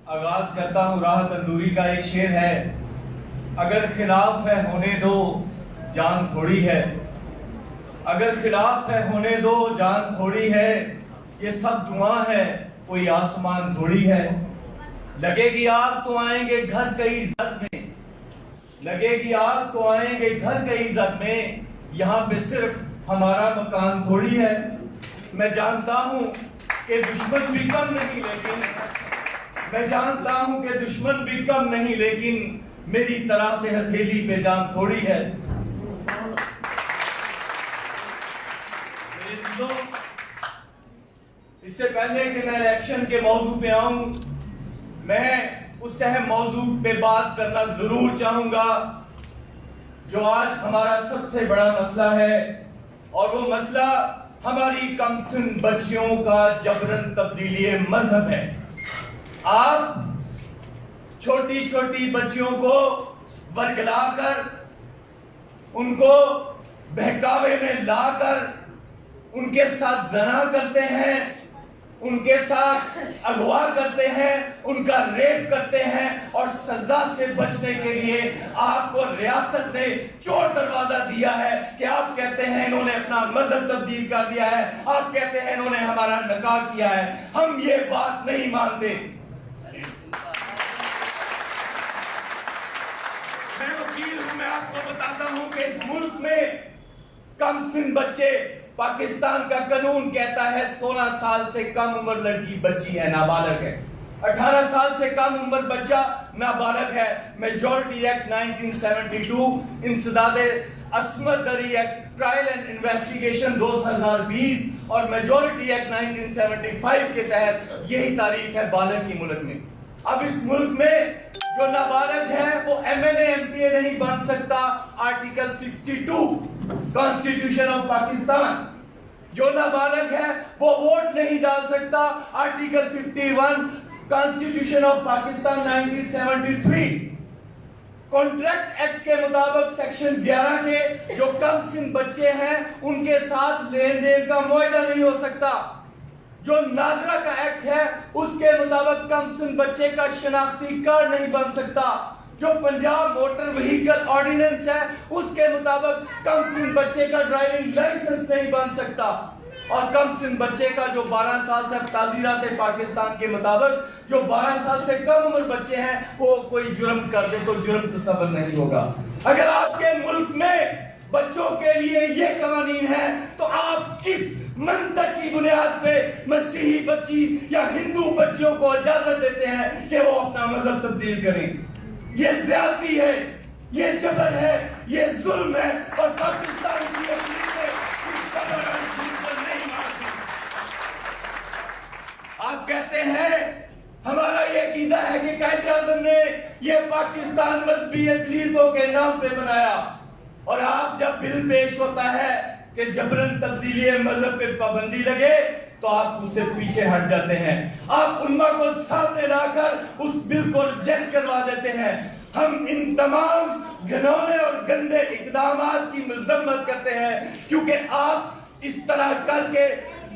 آغاز کرتا ہوں راہ تندوری کا ایک شعر ہے. اگر خلاف ہے ہونے دو جان تھوڑی ہے، اگر خلاف ہے ہونے دو جان تھوڑی ہے، یہ سب دعا ہے کوئی آسمان تھوڑی ہے. لگے گی آگ تو آئیں گے گھر کئی عزت میں، لگے گی آگ تو آئیں گے گھر کئی عزت میں، یہاں پہ صرف ہمارا مکان تھوڑی ہے. میں جانتا ہوں کہ دشمن بھی کم نہیں، لیکن میں جانتا ہوں کہ دشمن بھی کم نہیں، لیکن میری طرح سے ہتھیلی پہ جان تھوڑی ہے. اس سے پہلے کہ میں الیکشن کے موضوع پہ آؤں، میں اس اہم موضوع پہ بات کرنا ضرور چاہوں گا جو آج ہمارا سب سے بڑا مسئلہ ہے، اور وہ مسئلہ ہماری کم سن بچیوں کا جبرن تبدیلی مذہب ہے. آپ چھوٹی چھوٹی بچیوں کو ورگلا کر، ان کو بہکاوے میں لا کر ان کے ساتھ زنا کرتے ہیں، ان کے ساتھ اغوا کرتے ہیں، ان کا ریپ کرتے ہیں، اور سزا سے بچنے کے لیے آپ کو ریاست نے چور دروازہ دیا ہے کہ آپ کہتے ہیں انہوں نے اپنا مذہب تبدیل کر دیا ہے، آپ کہتے ہیں انہوں نے ہمارا نکاح کیا ہے. ہم یہ بات نہیں مانتے. میں وکیل ہوں، میں آپ کو بتاتا ہوں کہ اس ملک میں کم سن بچے، پاکستان کا قانون کہتا ہے 16 سال سے کم عمر لڑکی بچی ہے، نابالغ ہے. 18 سال سے کم عمر بچہ نابالغ ہے. میجورٹی ایکٹ 1972، انسداد عصمت دری ایکٹ، ٹرائل اینڈ انویسٹیگیشن 2020 اور میجورٹی ایکٹ 1975 کے تحت یہی تعریف ہے بالغ کی ملک میں. اب اس ملک میں جو نابالغ ہے وہ M N A M P A نہیں بن سکتا. Article 62 constitution of Pakistan. جو نابالغ ہے وہ ووٹ نہیں ڈال سکتا. Article 51 constitution of Pakistan 1973. Contract act کے مطابق سیکشن 11 کے جو کم سن بچے ہیں ان کے ساتھ لین دین کا معاہدہ نہیں ہو سکتا. جو نادرا کا ایکٹ ہے اس کے مطابق کم سن بچے کا شناختی کارڈ نہیں بن سکتا. جو پنجاب موٹر وہیکل آرڈیننس ہے اس کے مطابق کم سن بچے کا ڈرائیونگ لائسنس نہیں بن سکتا. اور کم سن بچے کا جو 12 سال سے تعزیرات پاکستان کے مطابق جو 12 سال سے کم عمر بچے ہیں وہ کوئی جرم کر دے تو جرم تصور نہیں ہوگا. اگر آپ کے ملک میں بچوں کے لیے یہ قوانین ہے تو آپ کس منطق کی بنیاد پہ مسیحی بچی یا ہندو بچیوں کو اجازت دیتے ہیں کہ وہ اپنا مذہب تبدیل کریں؟ یہ زیادتی ہے، یہ جبر ہے، یہ ظلم ہے، اور پاکستان کی عدالتیں اس جبر اور ظلم کو نہیں مانتی. آپ کہتے ہیں ہمارا یہ عقیدہ ہے کہ قائد اعظم نے یہ پاکستان مذہبی اقلیتوں کے نام پہ بنایا، اور آپ جب بل پیش ہوتا ہے کہ جبرن تبدیلی مذہب پہ پابندی لگے تو آپ اس سے پیچھے ہٹ جاتے ہیں. آپ علماء کو سامنے لا کر اس بل کو ریجیکٹ کروا دیتے ہیں. ہم ان تمام گھنونے اور گندے اقدامات کی مذمت کرتے ہیں کیونکہ آپ اس طرح کر کے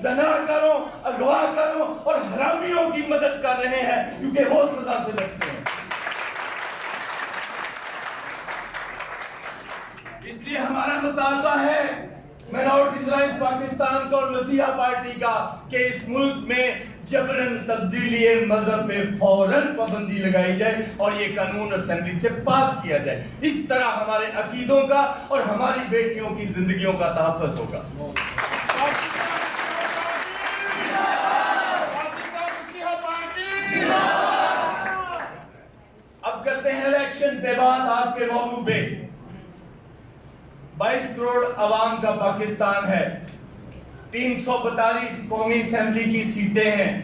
زنا کرو، اغوا کرو اور حرامیوں کی مدد کر رہے ہیں کیونکہ وہ سزا سے بچتے ہیں. اس لیے ہمارا مطالبہ ہے مائنورٹیز رائٹس پاکستان کا اور مسیحا پارٹی کا کہ اس ملک میں جبرن تبدیلی مذہب پہ فوراً پابندی لگائی جائے اور یہ قانون اسمبلی سے پاس کیا جائے. اس طرح ہمارے عقیدوں کا اور ہماری بیٹیوں کی زندگیوں کا تحفظ ہوگا. اب کرتے ہیں الیکشن پہ بات. آپ کے موضوع پہ 22 کروڑ عوام کا پاکستان ہے، 342 قومی اسمبلی کی سیٹیں ہیں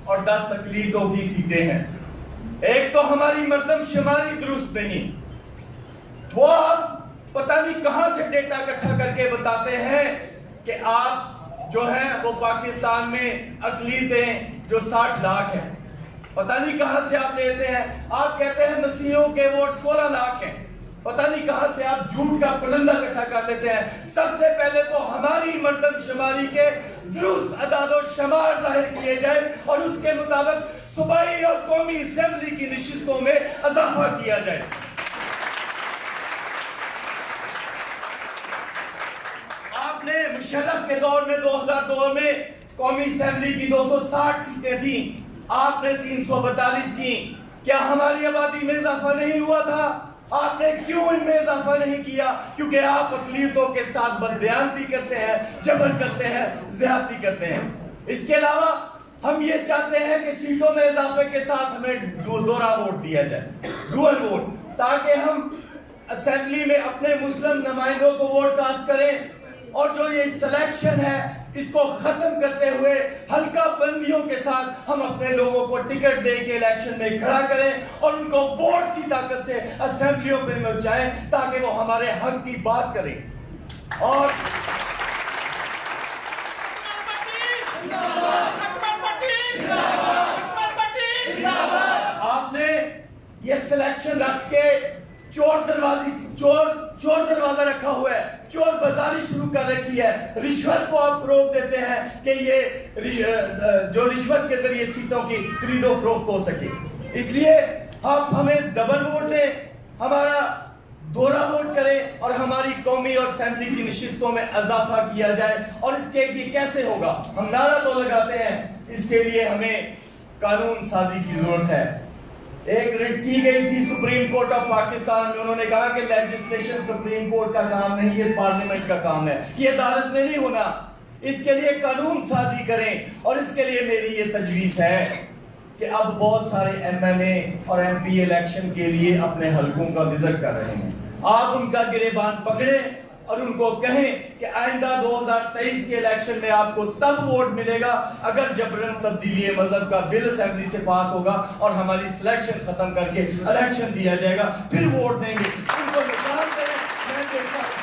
اور 10 اقلیتوں کی سیٹیں ہیں. ایک تو ہماری مردم شماری درست نہیں، وہ آپ پتہ نہیں کہاں سے ڈیٹا اکٹھا کر کے بتاتے ہیں کہ آپ جو ہیں وہ پاکستان میں اقلیتیں جو 60 لاکھ ہیں، پتہ نہیں کہاں سے آپ لیتے ہیں. آپ کہتے ہیں مسیحیوں کے ووٹ 16 لاکھ ہیں، پتہ نہیں کہاں سے آپ جھوٹ کا پرندہ اکٹھا کر لیتے ہیں. سب سے پہلے تو ہماری مردم شماری کے درست اعداد و شمار ظاہر کیے جائے اور اس کے مطابق صوبائی اور قومی اسمبلی کی نشستوں میں اضافہ کیا جائے. آپ نے مشرف کے دور میں 2002 میں قومی اسمبلی کی 260 سیٹیں تھیں, آپ نے 342 کی. کیا ہماری آبادی میں اضافہ نہیں ہوا تھا؟ آپ نے کیوں ان میں اضافہ نہیں کیا؟ کیونکہ آپ اقلیتوں کے ساتھ بددیانتی کرتے ہیں, جبر کرتے ہیں, زیادتی کرتے ہیں. اس کے علاوہ ہم یہ چاہتے ہیں کہ سیٹوں میں اضافے کے ساتھ ہمیں دوہرا ووٹ دیا جائے, ڈوئل ووٹ, تاکہ ہم اسمبلی میں اپنے مسلم نمائندوں کو ووٹ کاسٹ کریں, اور جو یہ سلیکشن ہے اس کو ختم کرتے ہوئے حلقہ بندیوں کے ساتھ ہم اپنے لوگوں کو ٹکٹ دے کے الیکشن میں کھڑا کریں اور ان کو ووٹ کی طاقت سے اسمبلیوں پہ پہنچائیں تاکہ وہ ہمارے حق کی بات کریں. اور آپ نے یہ سلیکشن رکھ کے چور دروازہ رکھا ہوا ہے, چور بازاری شروع کر رکھی ہے. رشوت کو آپ فروغ دیتے ہیں کہ یہ جو رشوت کے ذریعے سیٹوں کی خرید و فروخت ہو سکے. اس لیے آپ ہمیں ڈبل ووٹ دیں, ہمارا دوہرا ووٹ کریں اور ہماری قومی اور اسمبلی کی نشستوں میں اضافہ کیا جائے. اور اس کے یہ کیسے ہوگا؟ ہم نعرہ تو لگاتے ہیں, اس کے لیے ہمیں قانون سازی کی ضرورت ہے. ایک ریٹ کی گئی تھی سپریم کورٹ آف پاکستان میں, انہوں نے کہا کہ لیجسلیشن سپریم کورٹ کا کام نہیں, یہ پارلیمنٹ کا کام ہے, یہ عدالت میں نہیں ہونا. اس کے لیے قانون سازی کریں. اور اس کے لیے میری یہ تجویز ہے کہ اب بہت سارے ایم ایل اے اور ایم پی الیکشن کے لیے اپنے حلقوں کا وزٹ کر رہے ہیں. آپ ان کا گریبان پکڑیں اور ان کو کہیں کہ آئندہ 2023 کے الیکشن میں آپ کو تب ووٹ ملے گا اگر جبرن تبدیلی مذہب کا بل اسمبلی سے پاس ہوگا اور ہماری سلیکشن ختم کر کے الیکشن دیا جائے گا, پھر ووٹ دیں گے. ان کو نقصان کریں. میں دیکھتا ہوں.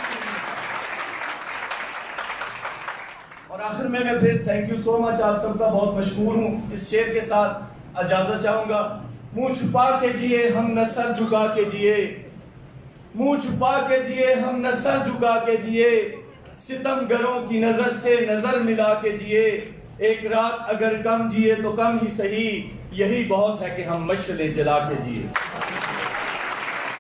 اور آخر میں پھر تھینک یو سو مچ, آپ سب کا بہت مشکور ہوں. اس شعر کے ساتھ اجازت چاہوں گا. منہ چھپا کے جیے ہم نہ سر جھکا کے جیے, منہ چھپا کے جیے ہم نہ سر جھکا کے جیے, ستم گروں کی نظر سے نظر ملا کے جیے. ایک رات اگر کم جیے تو کم ہی سہی, یہی بہت ہے کہ ہم مشعلیں جلا کے جیے.